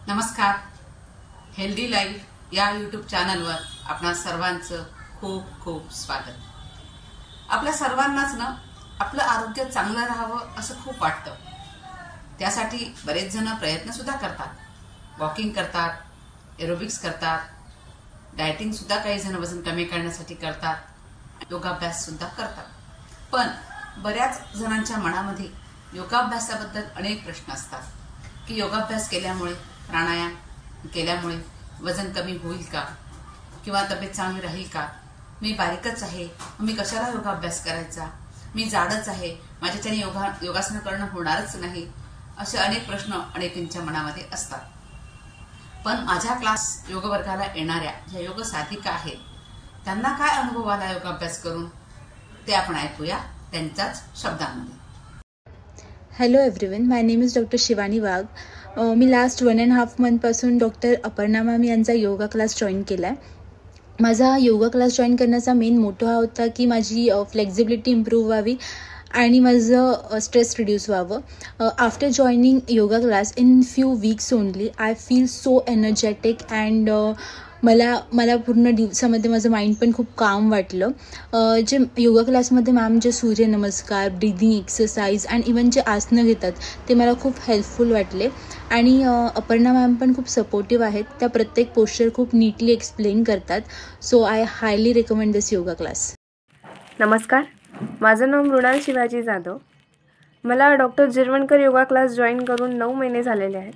नमस्कार. Healthy life या YouTube चॅनलवर आपणा सर्वांचं खूप खूप स्वागत. आपल्या सर्वांनाच ना आपलं आरोग्य चांगलं राहावं असं खूप वाटतं. त्यासाठी बरेच जण प्रयत्न सुद्धा करतात. वॉकिंग करतात, एरोबिक्स करतात, डायटिंग सुद्धा काही जण वजन कमी करण्यासाठी करतात, योगाभ्यास सुद्धा करतात. पण बऱ्याच जणांच्या मनामध्ये योगाभ्यासाबद्दल अनेक प्रश्न असतात की योगाभ्यास केल्यामुळे, प्राणायाम केल्यामुळे वजन कमी होईल का, किंवा तब्येत चांगली राहील का, मी बारीकच आहे मी कशाला योगाभ्यास करायचा, मी जाडच आहे माझ्याच्याने योगासनं करणं होणारच नाही, असे अनेक प्रश्न अनेकांच्या मनामध्ये असतात. पण माझ्या क्लास योग वर्गाला येणाऱ्या ज्या योग साधिका आहेत त्यांना काय अनुभव आला योगाभ्यास करून ते आपण ऐकूया त्यांच्याच शब्दांमध्ये. Hello everyone, my name is doctor Shivani Wagh. मी लास्ट 1.5 मंथपासून डॉक्टर अपर्णा मॅम यांचा योगा क्लास जॉईन केला आहे. माझा योगा क्लास जॉईन करण्याचा मेन मोटो हा होता की माझी फ्लेक्झिबिलिटी इम्प्रूव्ह व्हावी आणि माझं स्ट्रेस रिड्यूस व्हावं. After joining yoga class in few weeks only I feel so energetic and मला पूर्ण दिवसामध्ये माझं माइंड पण खूप काम वाटलं. जे योगा क्लासमध्ये मॅम जे सूर्यनमस्कार, ब्रीदिंग एक्सरसाइज अँड इवन जे आसनं घेतात ते मला खूप हेल्पफुल वाटले. आणि अपर्णा मॅम पण खूप सपोर्टिव्ह आहेत. त्या प्रत्येक पोस्चर खूप नीटली एक्सप्लेन करतात. So I highly recommend this yoga class. नमस्कार, माझं नाव मृणाल शिवाजी जाधव. मला डॉक्टर जिरवणकर योगा क्लास जॉईन करून 9 महिने झालेले आहेत.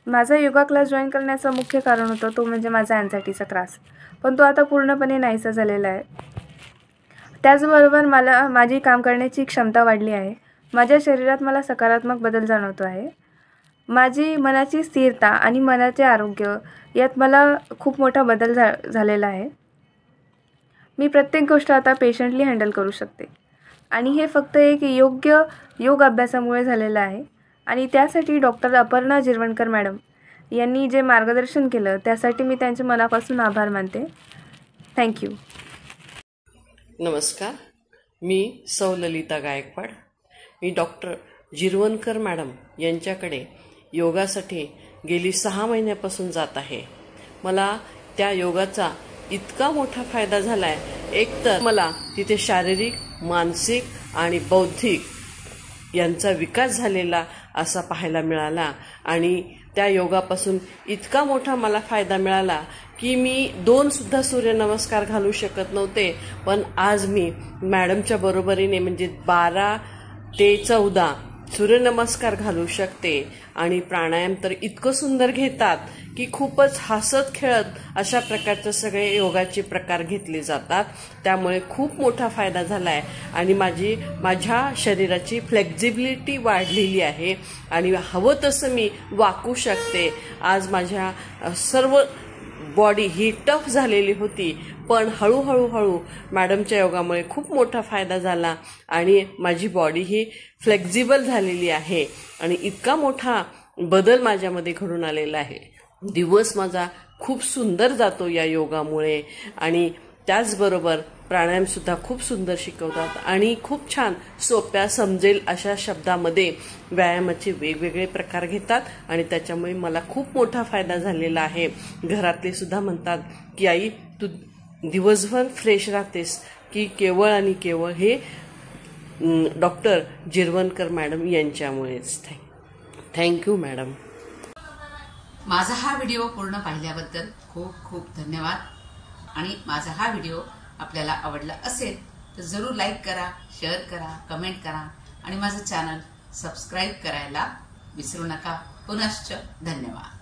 माझा योगा क्लास जॉईन करण्याचं मुख्य कारण होतं तो म्हणजे माझा अँझायटीचा त्रास, पण तो आता पूर्णपणे नाहीसा झालेला आहे. त्याचबरोबर माझी काम करण्याची क्षमता वाढली आहे. माझ्या शरीरात मला सकारात्मक बदल जाणवतो आहे. माझी मनाची स्थिरता आणि मनाचे आरोग्य यात मला खूप मोठा बदल झालेला आहे. मी प्रत्येक गोष्ट आता पेशंटली हँडल करू शकते आणि हे फक्त एक योग्य योग अभ्यासामुळे झालेलं आहे. आणि त्यासाठी डॉक्टर अपर्णा जिरवणकर मॅडम यांनी जे मार्गदर्शन केलं त्यासाठी मी त्यांचे मनापासून आभार मानते. थँक्यू. नमस्कार, मी सौ ललिता गायकवाड. मी डॉक्टर जिरवणकर मॅडम यांच्याकडे योगासाठी गेली 6 महिन्यापासून जात आहे. मला त्या योगाचा इतका मोठा फायदा झाला आहे. एकतर मला तिथे शारीरिक, मानसिक आणि बौद्धिक यांचा विकास झालेला असा पाहायला मिळाला. आणि त्या योगापासून इतका मोठा मला फायदा मिळाला की मी 2 सुद्धा सूर्यनमस्कार घालू शकत नव्हते, पण आज मी मॅडमच्या बरोबरीने म्हणजे 12 ते 14 सूर्यनमस्कार घालू शकते. आणि प्राणायाम तर इतकं सुंदर घेतात की खूपच हसत खेळत अशा प्रकारचे सगळे योगाचे प्रकार घेतले जातात. त्यामुळे खूप मोठा फायदा झाला आहे आणि माझ्या शरीराची फ्लेक्झिबिलिटी वाढलेली आहे आणि हवं तसं मी वाकू शकते. आज माझ्या सर्व बॉडी ही टफ झालेली होती, पण हळूहळू मॅडमच्या योगामुळे खूप मोठा फायदा झाला आणि माझी बॉडी ही फ्लेक्झिबल झालेली आहे आणि इतका मोठा बदल माझ्यामध्ये घडून आलेला आहे. दिवस माझा खूप सुंदर जातो या योगामुळे. आणि त्याचबरोबर प्राणायामसुद्धा खूप सुंदर शिकवतात आणि खूप छान सोप्या समजेल अशा शब्दामध्ये व्यायामाचे वेगवेगळे प्रकार घेतात आणि त्याच्यामुळे मला खूप मोठा फायदा झालेला आहे. घरातले सुद्धा म्हणतात की आई तू दिवसभर फ्रेश राहतेस की केवळ आणि केवळ हे डॉक्टर जिरवणकर मॅडम यांच्यामुळेच. Thank you madam. माझा हा व्हिडिओ पूर्ण पाहिल्याबद्दल खूप खूप धन्यवाद. आणि माझा हा व्हिडिओ आपल्याला आवडला असेल तर जरूर लाईक करा, शेअर करा, कमेंट करा आणि माझं चॅनल सबस्क्राईब करायला विसरू नका. पुनश्च धन्यवाद.